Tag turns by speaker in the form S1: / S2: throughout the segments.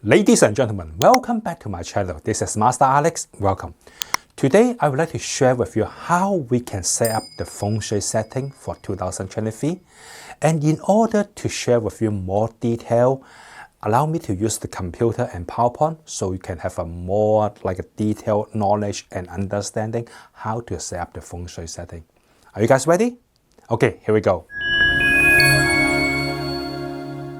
S1: Ladies and gentlemen, welcome back to my channel. This is Master Alex. Welcome. Today, I would like to share with you how we can set up the Feng Shui setting for 2023. And in order to share with you more detail, allow me to use the computer and PowerPoint so you can have a more detailed knowledge and understanding how to set up the Feng Shui setting. Are you guys ready? Okay, here we go.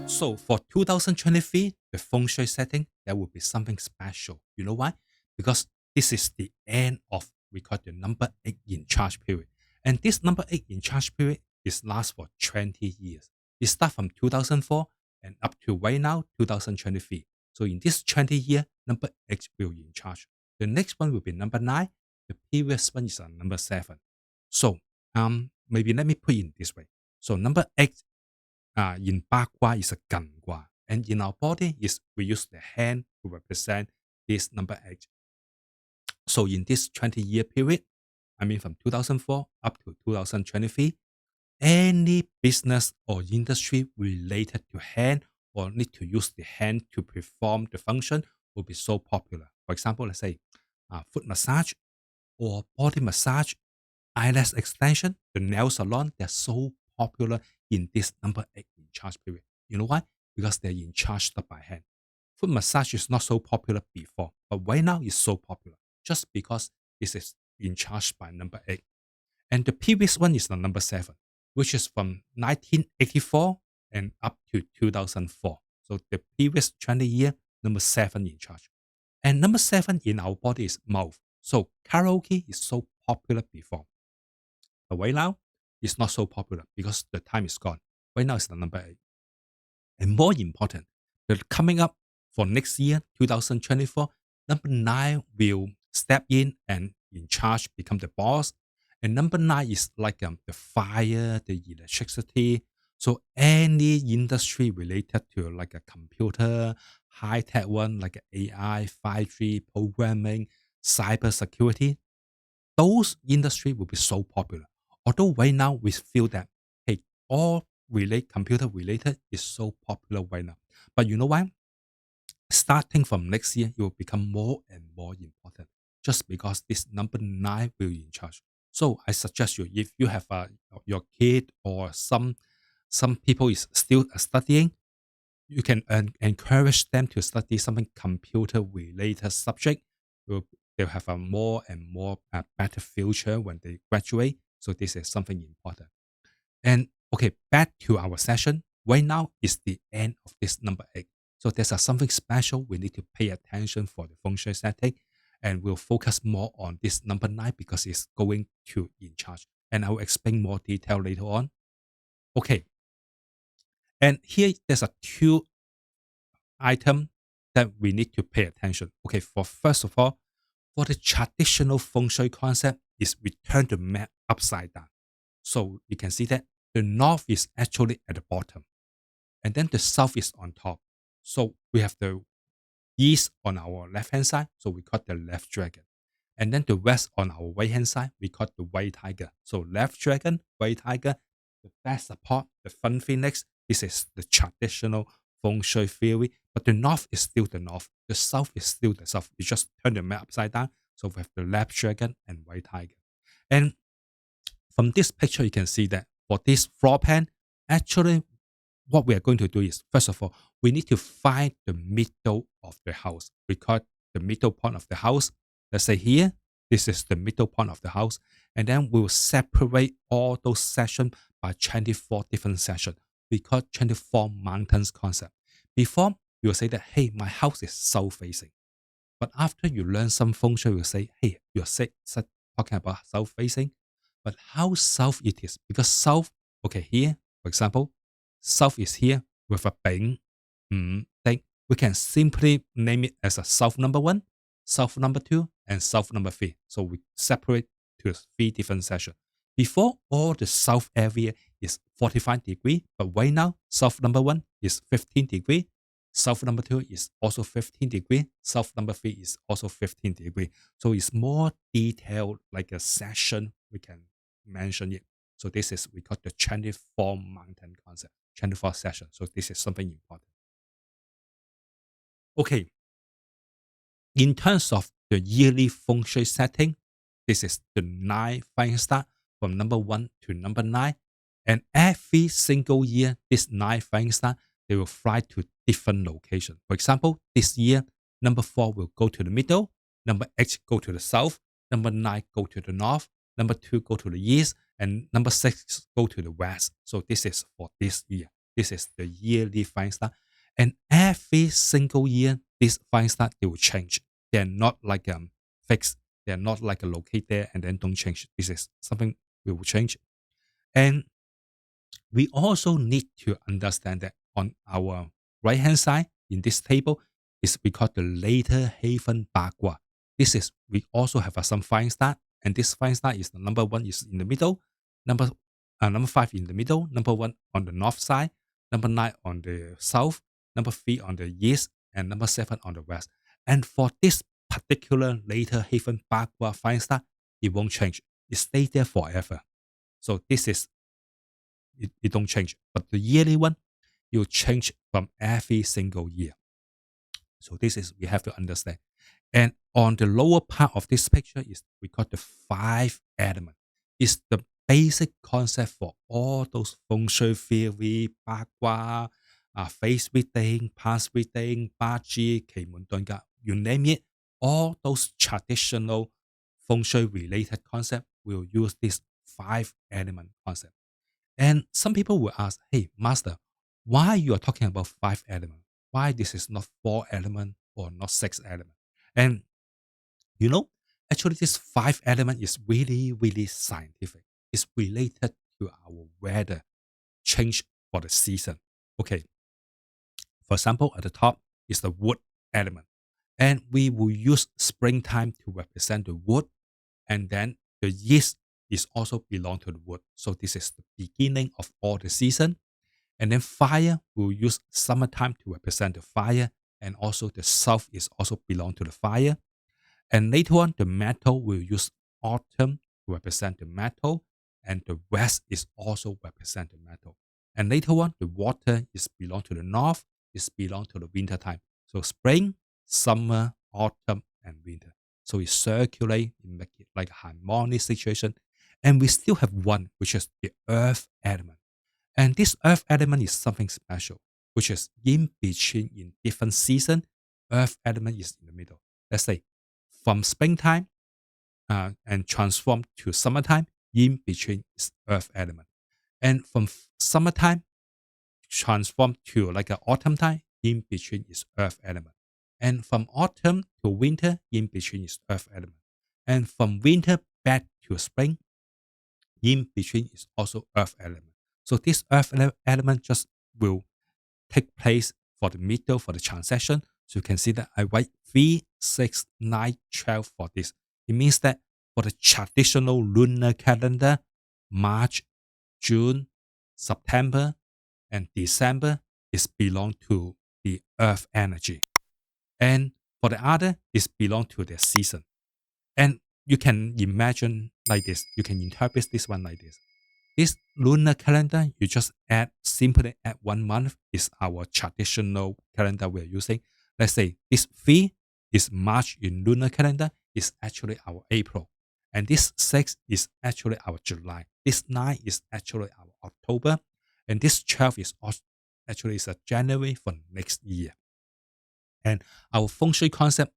S1: So for 2023, the Feng Shui setting, there will be something special. You know why? Because this is the end of, we call the number 8 in charge period. And this number 8 in charge period is last for 20 years. It starts from 2004 and up to right now, 2023. So in this 20 year, number 8 will be in charge. The next one will be number 9. The previous one is number 7. So maybe let me put it in this way. So number 8 in Bagua is a Gan Gua, and in our body is we use the hand to represent this number 8. So in this 20-year period, I mean from 2004 up to 2023, any business or industry related to hand or need to use the hand to perform the function will be so popular. For example, let's say foot massage or body massage, eyelash extension, the nail salon, they're so popular in this number 8 in charge period. You know why? Because they're in charge by hand. Foot massage is not so popular before, but right now it's so popular just because this is in charge by number 8. And the previous one is the number 7, which is from 1984 and up to 2004. So the previous 20 year, number 7 in charge. And number 7 in our body is mouth. So karaoke is so popular before. But right now, it's not so popular because the time is gone. Right now, it's the number 8. And more important, the coming up for next year, 2024, number 9 will step in and in charge, become the boss. And number 9 is like the fire, the electricity. So any industry related to like a computer, high-tech one, like AI, 5G, programming, cyber security, those industry will be so popular. Although right now we feel that, hey, all computer related is so popular right now. But you know why? Starting from next year, it will become more and more important just because this number 9 will be in charge. So I suggest you, if you have your kid or some people is still studying, you can encourage them to study something computer related subject. They'll have a more and more better future when they graduate. So this is something important. And okay, back to our session. Right now is the end of this number 8. So there's something special we need to pay attention for the Feng Shui setting. And we'll focus more on this number 9 because it's going to in charge. And I will explain more detail later on. Okay. And here there's a 2 item that we need to pay attention. Okay, first of all, for the traditional Feng Shui concept is we turn the map upside down. So you can see that the north is actually at the bottom. And then the south is on top. So we have the east on our left-hand side. So we call the left dragon. And then the west on our right-hand side, we call the white tiger. So left dragon, white tiger, the best support, the front phoenix. This is the traditional Feng Shui theory. But the north is still the north. The south is still the south. You just turn the map upside down. So we have the left dragon and white tiger. And from this picture, you can see that for this floor plan, actually, what we are going to do is, first of all, we need to find the middle of the house. We call the middle point of the house. Let's say here, this is the middle point of the house. And then we will separate all those sections by 24 different sections. We call 24 mountains concept. Before, you will say that, hey, my house is south facing. But after you learn some Feng Shui, you will say, hey, you're talking about south facing. But how south it is? Because south, okay, here, for example, south is here with a bing thing. We can simply name it as a south number 1, south number 2, and south number 3. So we separate to 3 different sections. Before, all the south area is 45 degrees, but right now, south number 1 is 15 degrees. South number 2 is also 15 degrees. South number 3 is also 15 degrees. So it's more detailed, like a section we can mention it. So this is, we call the 24 mountain concept, 24 session. So this is something important. Okay, in terms of the yearly feng shui setting, this is the 9 flying star from number 1 to number 9. And every single year, this 9 flying star, they will fly to different locations. For example, this year, number 4 will go to the middle, number 8 go to the south, number 9 go to the north, number 2 go to the east, and number 6 go to the west. So this is for this year. This is the yearly flying star. And every single year, this flying star, they will change. They're not like fixed. They're not like a locate there and then don't change. This is something we will change. And we also need to understand that on our right hand side in this table is we call the later haven bagua. This is we also have some flying star, and this flying star is the number 1 is in the middle, number number 5 in the middle, number 1 on the north side, number 9 on the south, number 3 on the east, and number 7 on the west. And for this particular later haven bagua flying star, it won't change. It stays there forever. So this is it don't change. But the yearly one, it will change from every single year. So this is we have to understand. And on the lower part of this picture is we call the 5 element. It's the basic concept for all those feng shui theory, bagua, face reading, past reading, baji, kemuntunga, you name it. All those traditional feng shui related concept will use this 5 element concept. And some people will ask, hey, master, why you are talking about 5 elements? Why this is not 4 element or not 6 element? And you know, actually this 5 element is really, really scientific. It's related to our weather change for the season. Okay. For example, at the top is the wood element. And we will use springtime to represent the wood. And then the yeast is also belong to the wood. So this is the beginning of all the season. And then fire will use summertime to represent the fire. And also the south is also belong to the fire. And later on, the metal will use autumn to represent the metal. And the west is also represent the metal. And later on, the water is belong to the north, is belong to the winter time. So spring, summer, autumn, and winter. So it circulate, it make it like a harmonic situation. And we still have one, which is the earth element. And this earth element is something special, which is in between in different season. Earth element is in the middle. Let's say from springtime and transform to summertime, in between is earth element. And from summertime, transform to like an autumn time, in between is earth element. And from autumn to winter, in between is earth element. And from winter back to spring, in between is also earth element. So this earth element just will take place for the middle for the transaction. So you can see that I write 3, 6, 9, 12 for this. It means that for the traditional lunar calendar, March, June, September, and December is belong to the earth energy. And for the other, is belong to their season. And you can imagine like this. You can interpret this one like this. This lunar calendar, you just simply add 1 month is our traditional calendar we're using. Let's say this 3 is March in lunar calendar, is actually our April. And this 6 is actually our July. This 9 is actually our October. And this 12 is actually is a January for next year. And our feng shui concept,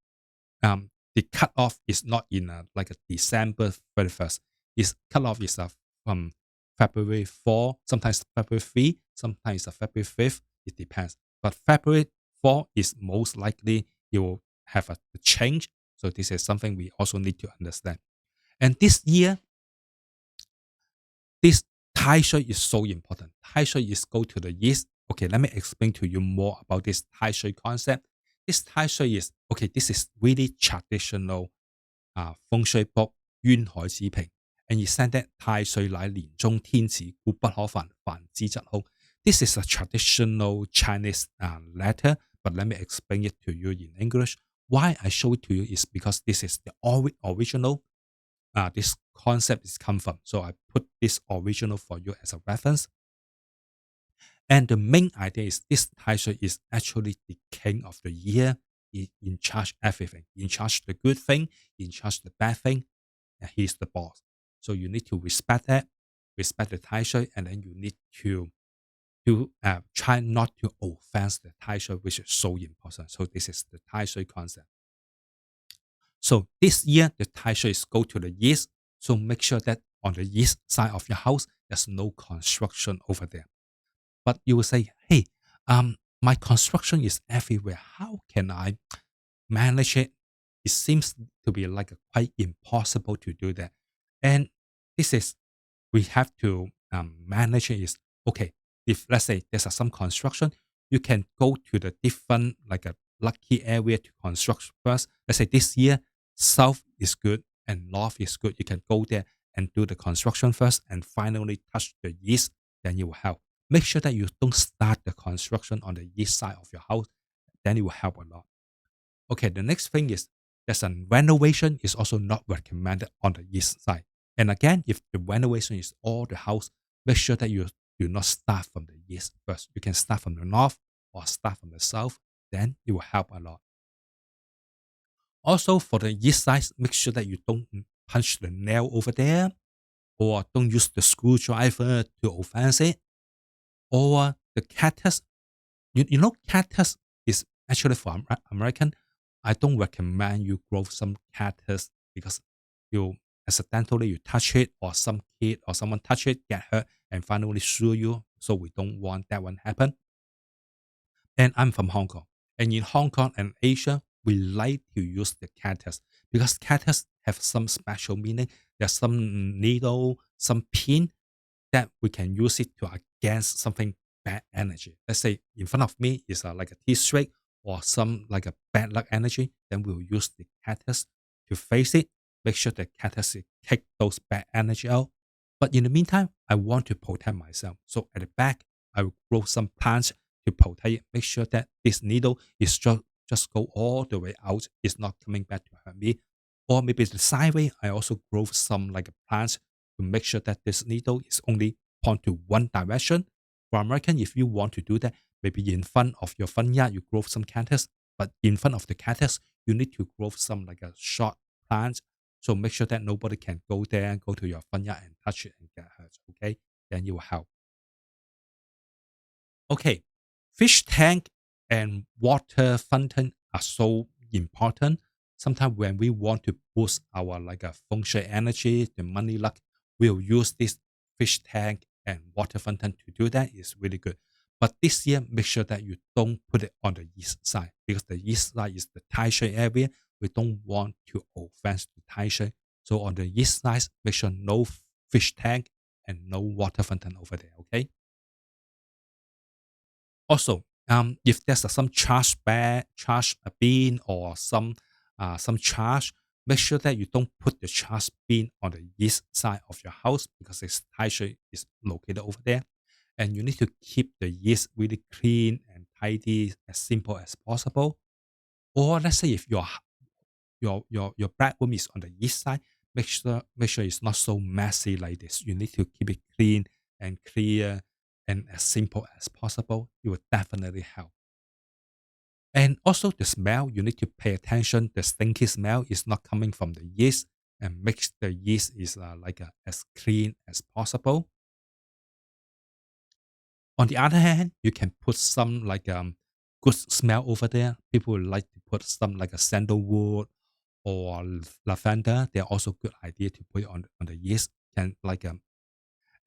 S1: the cutoff is not in like a December 31st. It's cutoff is from February 4, sometimes February 3, sometimes February 5th. It depends. But February 4 is most likely you will have a change. So this is something we also need to understand. And this year, this Tai Sui is so important. Tai Sui is go to the east. Okay, let me explain to you more about this Tai Sui concept. This Tai Sui is, okay, this is really traditional Feng Shui book, 淵海子平. And it said that 太歲乃年中天子，故不可犯，犯之則凶. This is a traditional Chinese letter, but let me explain it to you in English. Why I show it to you is because this is the original. This concept is come from. So I put this original for you as a reference. And the main idea is this Tai Sui is actually the king of the year, He in charge everything. In charge the good thing, in charge the bad thing, and he's the boss. So you need to respect that, respect the Tai Sui, and then you need to try not to offense the Tai Sui, which is so important. So this is the Tai Sui concept. So this year, the Tai Sui is go to the east. So make sure that on the east side of your house, there's no construction over there. But you will say, hey, my construction is everywhere. How can I manage it? It seems to be like quite impossible to do that. And this is, we have to manage it is, okay, if let's say there's some construction, you can go to the different like a lucky area to construct first. Let's say this year, south is good and north is good. You can go there and do the construction first and finally touch the east, then it will help. Make sure that you don't start the construction on the east side of your house, then it will help a lot. Okay, the next thing is there's a renovation is also not recommended on the east side. And again, if the renovation is all the house, make sure that you do not start from the east first. You can start from the north or start from the south, then it will help a lot. Also, for the east side, make sure that you don't punch the nail over there or don't use the screwdriver to offense it. Or the cactus, you know, cactus is actually for American. I don't recommend you grow some cactus because you accidentally you touch it or some kid or someone touch it, get hurt, and finally sue you. So we don't want that one happen. And I'm from Hong Kong. And in Hong Kong and Asia, we like to use the cactus because cactus have some special meaning. There's some needle, some pin that we can use it to against something bad energy. Let's say in front of me is like a T-streak or some like a bad luck energy. Then we'll use the cactus to face it. Make sure the cactus kick those bad energy out. But in the meantime, I want to protect myself. So at the back, I will grow some plants to protect it. Make sure that this needle is just go all the way out. It's not coming back to hurt me. Or maybe the sideway, I also grow some like plants to make sure that this needle is only point to one direction. For American, if you want to do that, maybe in front of your front yard, you grow some cactus. But in front of the cactus, you need to grow some like a short plant. So make sure that nobody can go there and go to your front yard and touch it and get hurt. Okay, then you will help. Okay, fish tank and water fountain are so important. Sometimes when we want to boost our like a feng shui energy, the money luck, we'll use this fish tank and water fountain to do that. It's really good. But this year, make sure that you don't put it on the east side because the east side is the Tai Sui area. We don't want to offense the Tai Sui. So on the east side, make sure no fish tank and no water fountain over there. Okay. Also, if there's some charge a bin or some charge, make sure that you don't put the charge bin on the east side of your house because its Tai is located over there. And you need to keep the east really clean and tidy, as simple as possible. Or let's say if your bedroom is on the east side, make sure it's not so messy like this. You need to keep it clean and clear and as simple as possible. It will definitely help. And also the smell, you need to pay attention. The stinky smell is not coming from the yeast and make the yeast is as clean as possible. On the other hand, you can put some good smell over there. People would like to put some like a sandalwood or lavender. They're also good idea to put it on the yeast. Can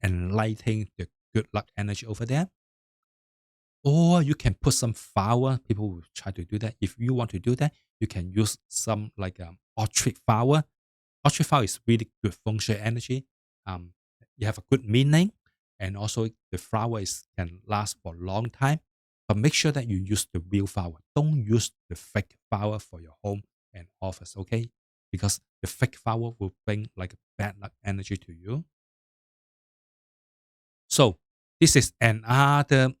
S1: enlighten the good luck energy over there. Or you can put some flower. People will try to do that. If you want to do that, you can use some orchid flower. Orchid flower is really good feng shui energy. You have a good meaning, and also the flower can last for a long time. But make sure that you use the real flower. Don't use the fake flower for your home and office, okay? Because the fake flower will bring like bad luck energy to you. So this is another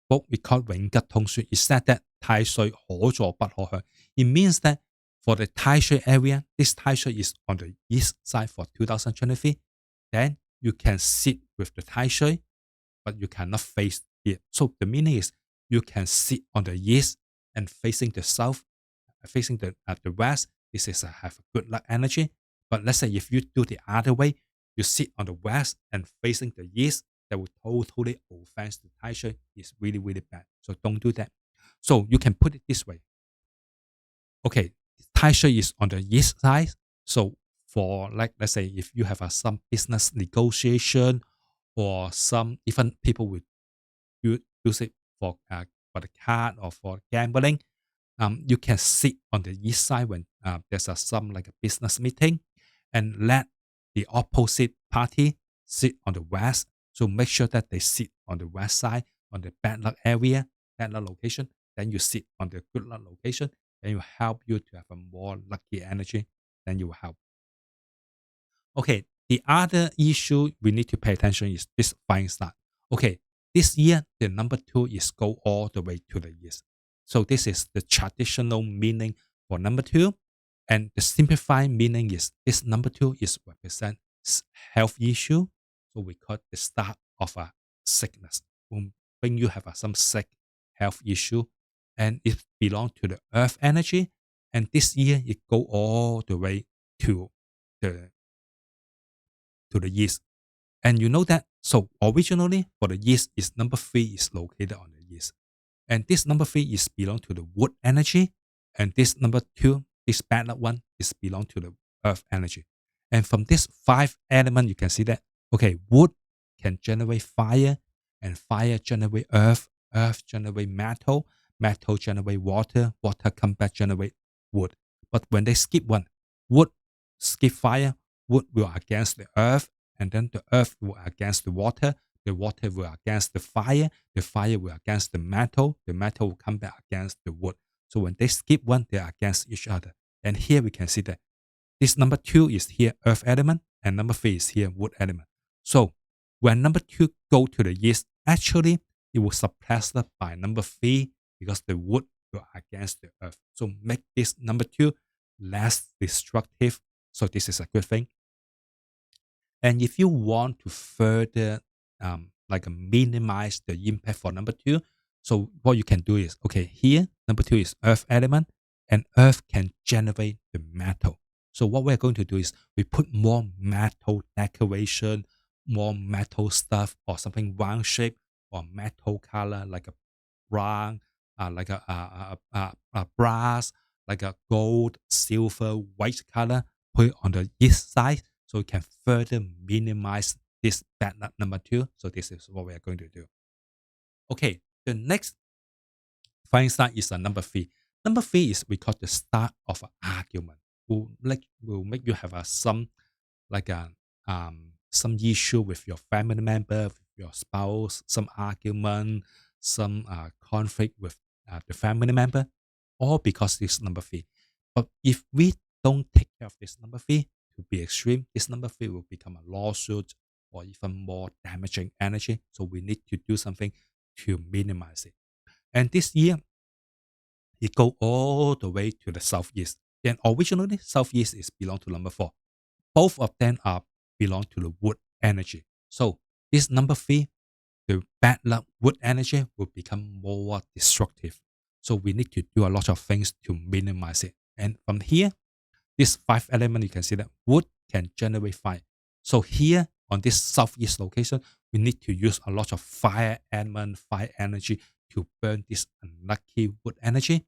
S1: book we call 永吉通書. It said that 太歲可坐不可向. It means that for the Tai Sui area, this Tai Sui is on the east side for 2023. Then you can sit with the Tai Sui, but you cannot face it. So the meaning is you can sit on the east and facing the south, facing the west, this is have a good luck energy. But let's say if you do the other way, you sit on the west and facing the east, that will totally offense the Tai Sui. It's really, really bad. So don't do that. So you can put it this way. Okay, Tai Sui is on the east side. So for like, let's say if you have some business negotiation or some even people will use it for the card or for gambling, you can sit on the east side when there's some like a business meeting and let the opposite party sit on the west. So make sure that they sit on the west side on the bad luck area, bad luck location. Then you sit on the good luck location. Then you help you to have a more lucky energy. Then you will help. Okay, the other issue we need to pay attention is this flying start. Okay, this year the number 2 is go all the way to the east. So this is the traditional meaning for number 2. And the simplified meaning is this number 2 is represent health issue. So we call it the start of a sickness. When you have some sick health issue, and it belongs to the earth energy. And this year it go all the way to the east. And you know that, so originally for the east is number 3 is located on the east. And this number 3 is belong to the wood energy. And this number 2, this bad luck one, is belong to the earth energy. And from this 5 element, you can see that, okay, wood can generate fire, and fire generate earth, earth generate metal, metal generate water, water come back generate wood. But when they skip one, wood skip fire, wood will against the earth, and then the earth will against the water water will against the fire will against the metal will come back against the wood. So when they skip one, they are against each other. And here we can see that this number 2 is here earth element, and number 3 is here wood element. So when number 2 go to the east, actually it will suppressed by number 3 because the wood will against the earth. So make this number 2 less destructive. So this is a good thing. And if you want to further like minimize the impact for number 2, so what you can do is, okay, here number 2 is earth element, and earth can generate the metal. So what we're going to do is we put more metal decoration, more metal stuff, or something round shape or metal color like a brown, like a brass, like a gold, silver, white color, put it on the east side so we can further minimize this bad luck number 2. So this is what we are going to do. Okay, the next flying start is a number 3. Number 3 is we call the start of an argument. Will make you have some like a some issue with your family member, with your spouse, some argument, some conflict with the family member, all because this number 3. But if we don't take care of this number 3, to be extreme, this number 3 will become a lawsuit or even more damaging energy. So we need to do something to minimize it. And this year, it go all the way to the southeast. Then originally, southeast is belong to number 4. Both of them are belong to the wood energy. So this number 3, the bad luck wood energy will become more destructive. So we need to do a lot of things to minimize it. And from here, this 5 element, you can see that wood can generate fire. So here on this southeast location, we need to use a lot of fire element, fire energy to burn this unlucky wood energy.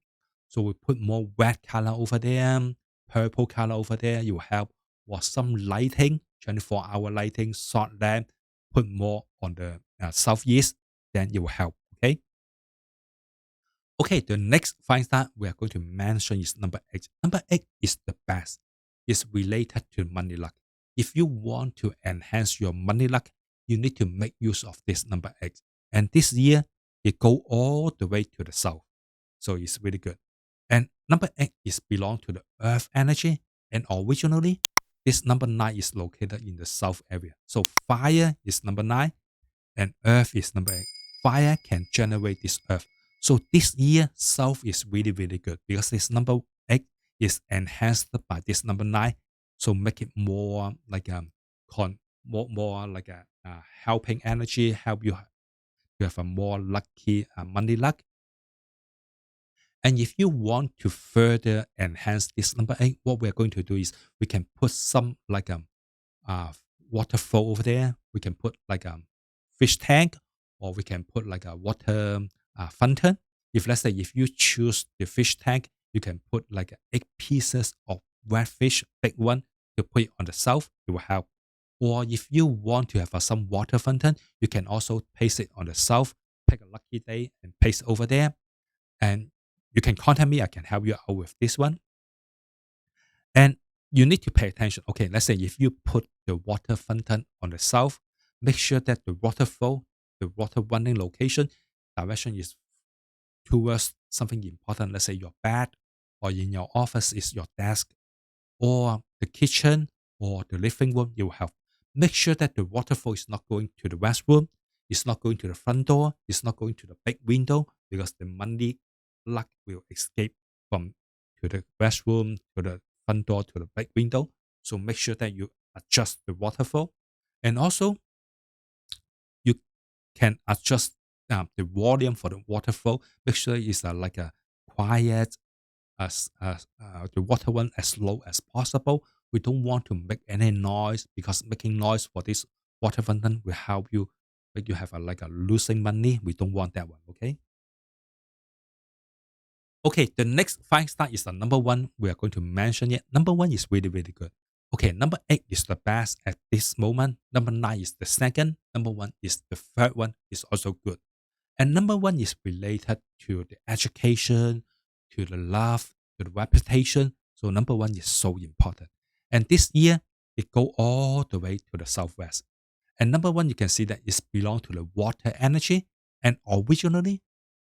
S1: So we put more red color over there, purple color over there. You help, or some lighting, 24-hour lighting, short lamp, put more on the southeast, then it will help. Okay. Okay, the next flying star we are going to mention is number 8. Number 8 is the best. It's related to money luck. If you want to enhance your money luck, you need to make use of this number 8. And this year, it go all the way to the south. So it's really good. And number 8 is belong to the earth energy. And originally, this number 9 is located in the south area. So fire is number 9 and earth is number 8. Fire can generate this earth. So this year, south is really, really good because this number 8 is enhanced by this number 9. So make it more like more like a helping energy, help you to have a more lucky money luck. And if you want to further enhance this number 8, what we're going to do is we can put some like uh, waterfall over there. We can put like a fish tank, or we can put like a water fountain. If let's say if you choose the fish tank, you can put like 8 pieces of red fish, big one, to put it on the south. It will help. Or if you want to have some water fountain, you can also paste it on the south. Pick a lucky day and paste over there. And you can contact me. I can help you out with this one. And you need to pay attention. Okay, let's say if you put the water fountain on the south, make sure that the water flow, the water running location, direction is towards something important. Let's say your bed, or in your office is your desk, or the kitchen, or the living room. You will help. Make sure that the water flow is not going to the restroom, it's not going to the front door, it's not going to the big window, because the money luck will escape from to the restroom, to the front door, to the big window. So make sure that you adjust the water flow. And also, you can adjust the volume for the water flow. Make sure it's like a quiet, as the water one as low as possible. We don't want to make any noise, because making noise for this water fountain will help you make you have like a losing money. We don't want that one. Okay. Okay, the next 5 star is the number 1. We are going to mention it. Number 1 is really, really good. Okay, number 8 is the best at this moment. Number 9 is the second. Number 1 is the third one, is also good. And number 1 is related to the education, to the love, to the reputation. So number 1 is so important. And this year, it go all the way to the southwest. And number 1, you can see that it belong to the water energy. And originally,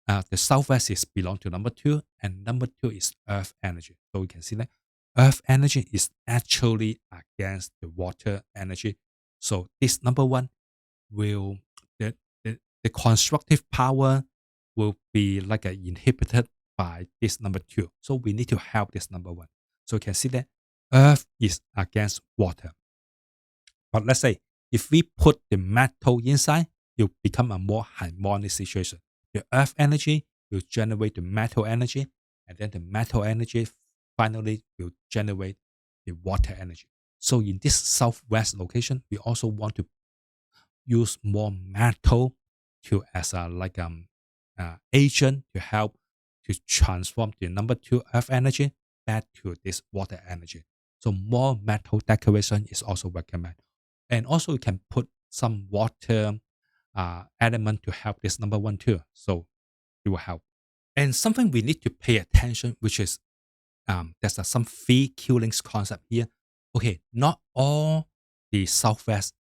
S1: the southwest is belong to number 2, and number 2 is earth energy. So we can see that earth energy is actually against the water energy. So this number 1 will the constructive power will be like inhibited by this number 2. So we need to help this number 1. So you can see that earth is against water. But let's say if we put the metal inside, it will become a more harmonic situation. The earth energy will generate the metal energy, and then the metal energy finally will generate the water energy. So in this southwest location, we also want to use more metal to as a like agent to help to transform the number 2 earth energy back to this water energy. So more metal decoration is also recommended. And also you can put some water element to help this number 1 too. So it will help. And something we need to pay attention, which is there's some free killings concept here. Okay, not all the southwest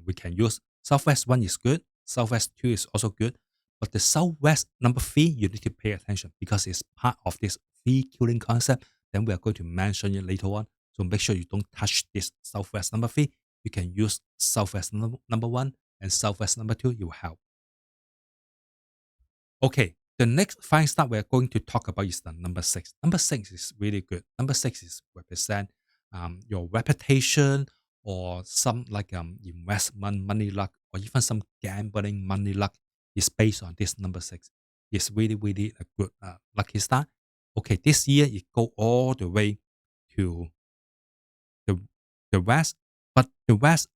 S1: we can use. Southwest 1 is good. Southwest 2 is also good. But the southwest number 3, you need to pay attention, because it's part of this free killing concept. Then we are going to mention it later on. So make sure you don't touch this southwest number 3. You can use southwest number 1 and southwest number 2. You will help. Okay, the next 5 star we're going to talk about is the number 6. Number 6 is really good. Number 6 is represent your reputation, or some like investment money luck, or even some gambling money luck is based on this number 6. It's really, really a good lucky star. Okay, this year it go all the way to the the west, but the west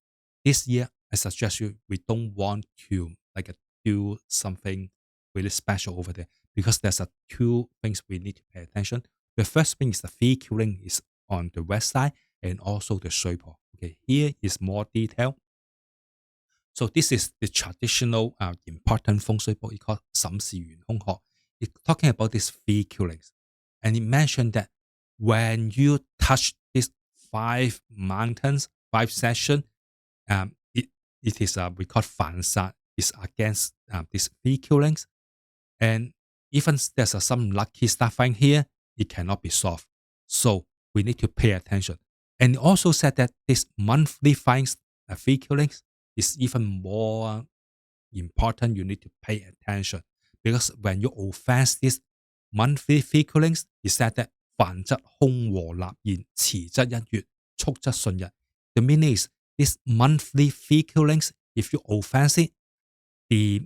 S1: this year, I suggest you we don't want to like do something really special over there, because there's 2 things we need to pay attention. The first thing is the fee killing is on the west side, and also the shuipo. Okay, here is more detail. So this is the traditional important feng shui book. It called 審視元空學. It's talking about these fee killings, and it mentioned that when you touch these 5 mountains, 5 sections, it is we call 反殺, is against these fee killings. And even there's some lucky stuff in here, it cannot be solved. So we need to pay attention. And it also said that this monthly fines, fee killings, is even more important. You need to pay attention, because when you offense this monthly fee killings, it said that 凡則空和立言，遲則一月，速則順日. The meaning is this monthly fee killings, if you offense it, the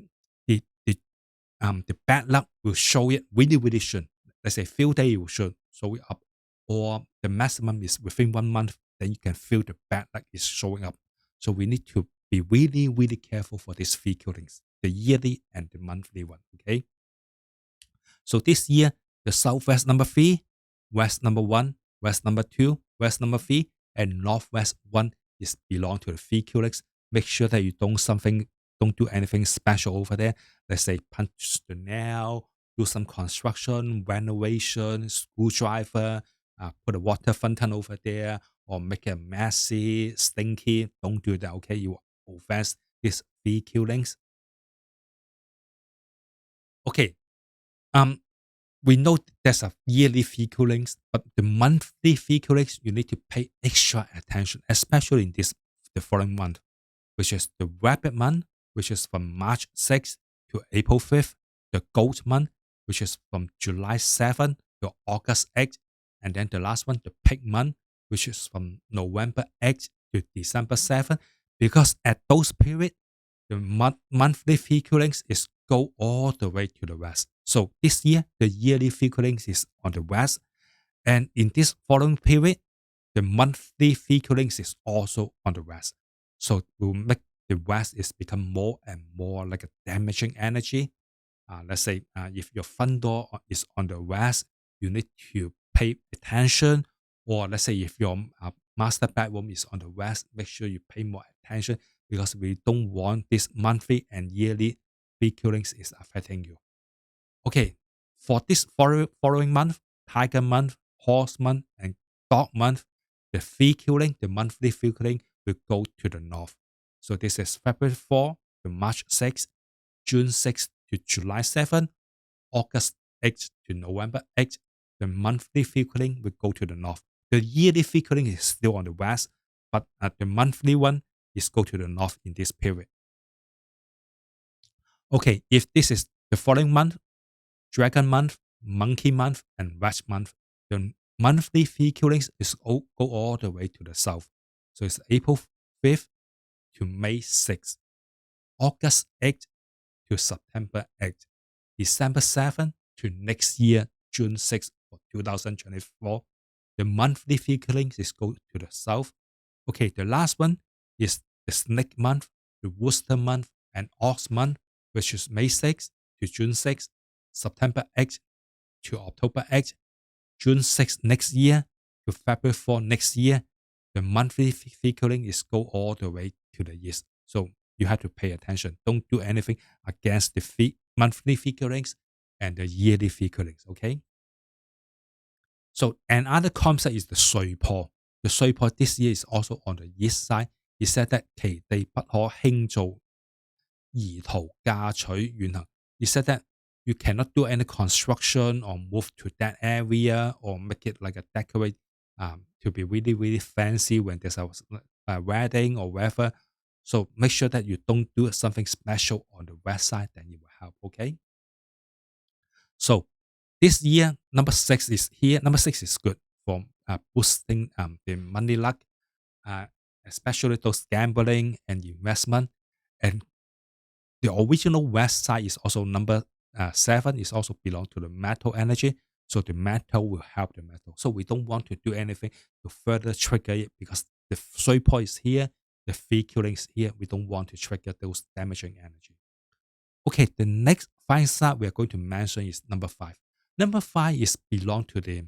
S1: bad luck will show it really, really soon. let's say few days you should show it up, or the maximum is within 1 month, then you can feel the bad luck is showing up. So we need to be really, really careful for these three killings, the yearly and the monthly one. Okay. So this year, the southwest number 3, west number 1, west number 2, west number 3, and northwest 1 is belong to the three killings. Make sure that you don't do anything special over there. Let's say punch the nail, do some construction, renovation, screwdriver, put a water fountain over there, or make it messy, stinky. Don't do that, okay? You will offense these three killings. Okay. Um, we know there's a yearly fee killings, but the monthly fee killings, you need to pay extra attention, especially in the following month, which is the rabbit month, which is from March 6th to April 5th, the goat month, which is from July 7th to August 8th, and then the last one, the pig month, which is from November 8th to December 7th, because at those periods, the monthly fee killings is go all the way to the west. So this year, the yearly fee killings is on the west, and in this following period, the monthly fee killings is also on the west. So it will make the west is become more and more like a damaging energy. Let's say if your front door is on the west, you need to pay attention. Or let's say if your master bedroom is on the west, make sure you pay more attention, because we don't want this monthly and yearly fee killings is affecting you. Okay, for this following month, tiger month, horse month, and dog month, the fee killing, the monthly fee killing will go to the north. So this is February 4 to March 6, June 6 to July 7, August 8 to November 8. The monthly fee killing will go to the north. The yearly fee killing is still on the west, but the monthly one is go to the north in this period. Okay, if this is the following month, dragon month, monkey month, and rat month, the monthly fee killings is go all the way to the south. So it's April 5th to May 6th, August 8th to September 8th, December 7th to next year, June 6th for 2024. The monthly fee killings is go to the south. Okay, the last one is the snake month, the rooster month, and ox month, which is May 6th to June 6th, September 8th to October 8th, June 6th next year to February 4 next year. The monthly fee killing is go all the way to the east. So you have to pay attention. Don't do anything against the monthly fee killings and the yearly fee killings, okay? So another concept is the 水破. The 水破 this year is also on the east side. He said that 其地不可輕造，宜圖嫁取遠行. He said that you cannot do any construction or move to that area or make it like a decorate to be really, really fancy when there's a wedding or whatever. So make sure that you don't do something special on the west side, then it will help, okay? So this year, number 6 is here. Number 6 is good for boosting the money luck, especially those gambling and investment. And the original west side is also number 7 is also belong to the metal energy. So the metal will help the metal. So we don't want to do anything to further trigger it, because the 水破 is here, the fee killing is here. We don't want to trigger those damaging energy. Okay, the next fire sign we are going to mention is number 5. Number 5 is belong to the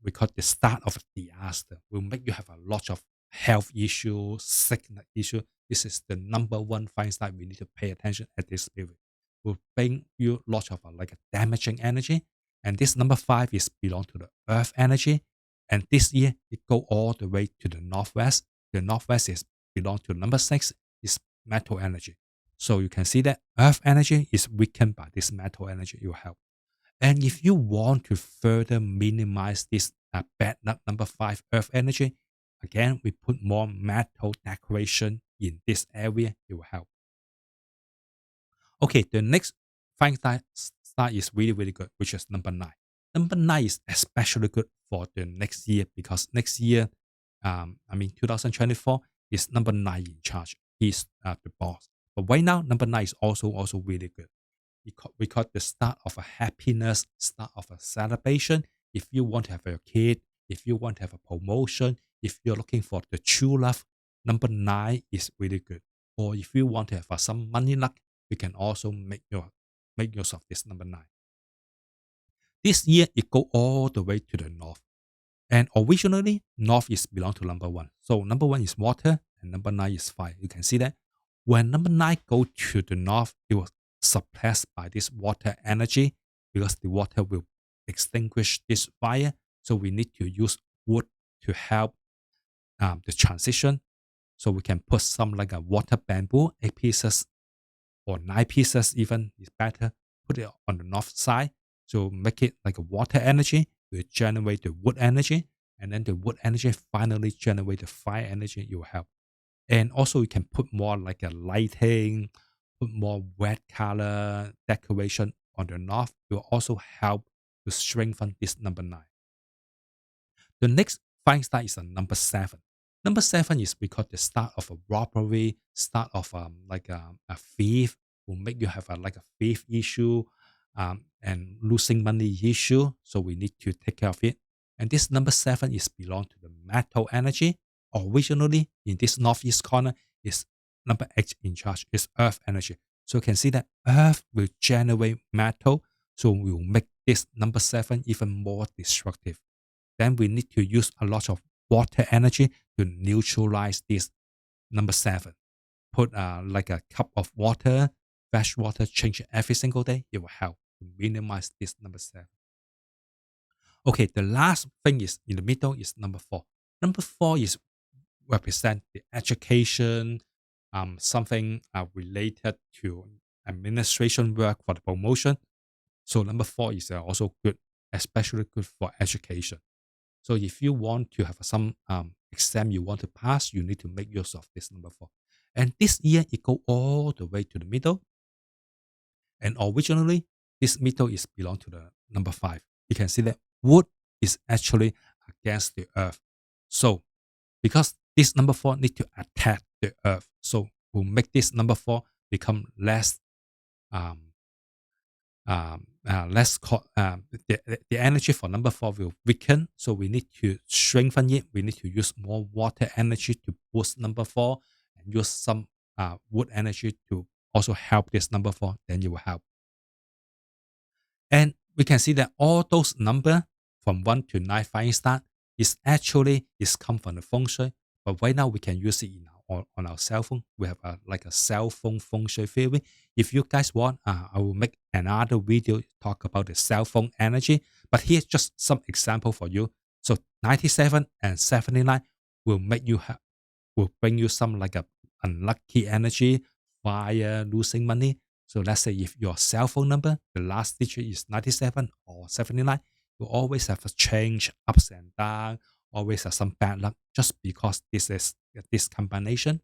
S1: we call the start of a disaster. Will make you have a lot of health issues, sickness issue. This is the number 1 fire sign we need to pay attention at this period. Will bring you lots of like a damaging energy. And this number 5 is belong to the earth energy. And this year it go all the way to the northwest. The northwest is belong to number 6 is metal energy. So you can see that earth energy is weakened by this metal energy. It will help. And if you want to further minimize this bad number 5 earth energy, again, we put more metal decoration in this area. It will help. Okay, the next fine star is really, really good, which is number 9. Number 9 is especially good for the next year, because next year, 2024 is number 9 in charge. He's the boss. But right now, number 9 is also really good. we call the start of a happiness, start of a celebration. If you want to have a kid, if you want to have a promotion, if you're looking for the true love, number 9 is really good. Or if you want to have some money luck, you can also make use of this number 9. This year it go all the way to the north. And originally, north is belong to number 1. So number 1 is water and number 9 is fire. You can see that when number 9 go to the north, it was suppressed by this water energy because the water will extinguish this fire. So we need to use wood to help the transition. So we can put some like a water bamboo, 8 pieces or 9 pieces even is better. Put it on the north side. So make it like a water energy will generate the wood energy. And then the wood energy finally generate the fire energy. It will help. And also you can put more like a lighting, put more red color decoration on the north. It will also help to strengthen this number 9. The next flying star is a number 7. Number 7 is because the start of a robbery, start of like a thief will make you have like a thief issue and losing money issue. So we need to take care of it. And this number 7 is belong to the metal energy. Originally in this northeast corner is number 8 in charge, is earth energy. So you can see that earth will generate metal. So we will make this number 7 even more destructive. Then we need to use a lot of water energy to neutralize this number 7. Put like a cup of water, fresh water, change it every single day. It will help to minimize this number 7. Okay, the last thing is in the middle is number 4. Number 4 is represent the education, something related to administration work for the promotion. So number 4 is also good, especially good for education. So if you want to have some exam you want to pass, you need to make use of this number 4. And this year it go all the way to the middle. And originally, this middle is belong to the number 5. You can see that wood is actually against the earth. So because this number 4 need to attack the earth, so we'll make this number 4 become less the energy for number 4 will weaken. So we need to strengthen it. We need to use more water energy to boost number 4 and use some wood energy to also help this number 4. Then it will help. And we can see that all those numbers from 1 to 9 flying star is come from the Feng Shui. But right now we can use it on our cell phone. We have like a cell phone Feng Shui theory. If you guys want, I will make another video talk about the cell phone energy. But here's just some example for you. So 97 and 79 will will bring you some like a unlucky energy, fire, losing money. So let's say if your cell phone number, the last digit is 97 or 79, you always have a change ups and down, always have some bad luck just because this is this combination.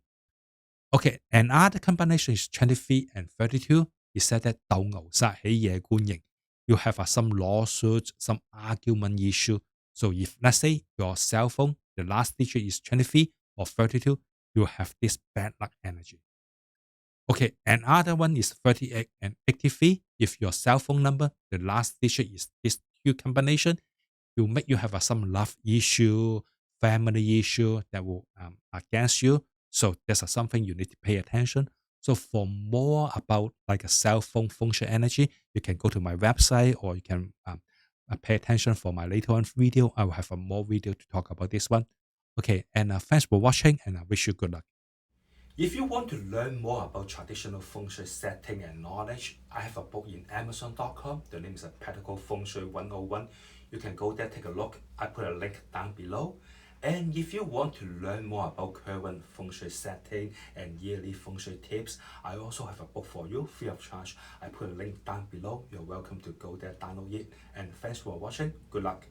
S1: Okay, another combination is 23 and 32. It said that 鬥牛殺起夜觀形. You have some lawsuit, some argument issue. So if let's say your cell phone, the last digit is 23 or 32, you have this bad luck energy. Okay, another one is 38 and 83. If your cell phone number, the last digit is this two combination, will make you have some love issue, family issue that will against you. So that's something you need to pay attention. So for more about like a cell phone function energy, you can go to my website or you can pay attention for my later on video. I will have a more video to talk about this one. Okay, and thanks for watching and I wish you good luck. If you want to learn more about traditional Feng Shui setting and knowledge, I have a book in Amazon.com. The name is Practical Feng Shui 101. You can go there, take a look. I put a link down below. And if you want to learn more about current Feng Shui setting and yearly Feng Shui tips, I also have a book for you, free of charge. I put a link down below. You're welcome to go there, download it. And thanks for watching. Good luck.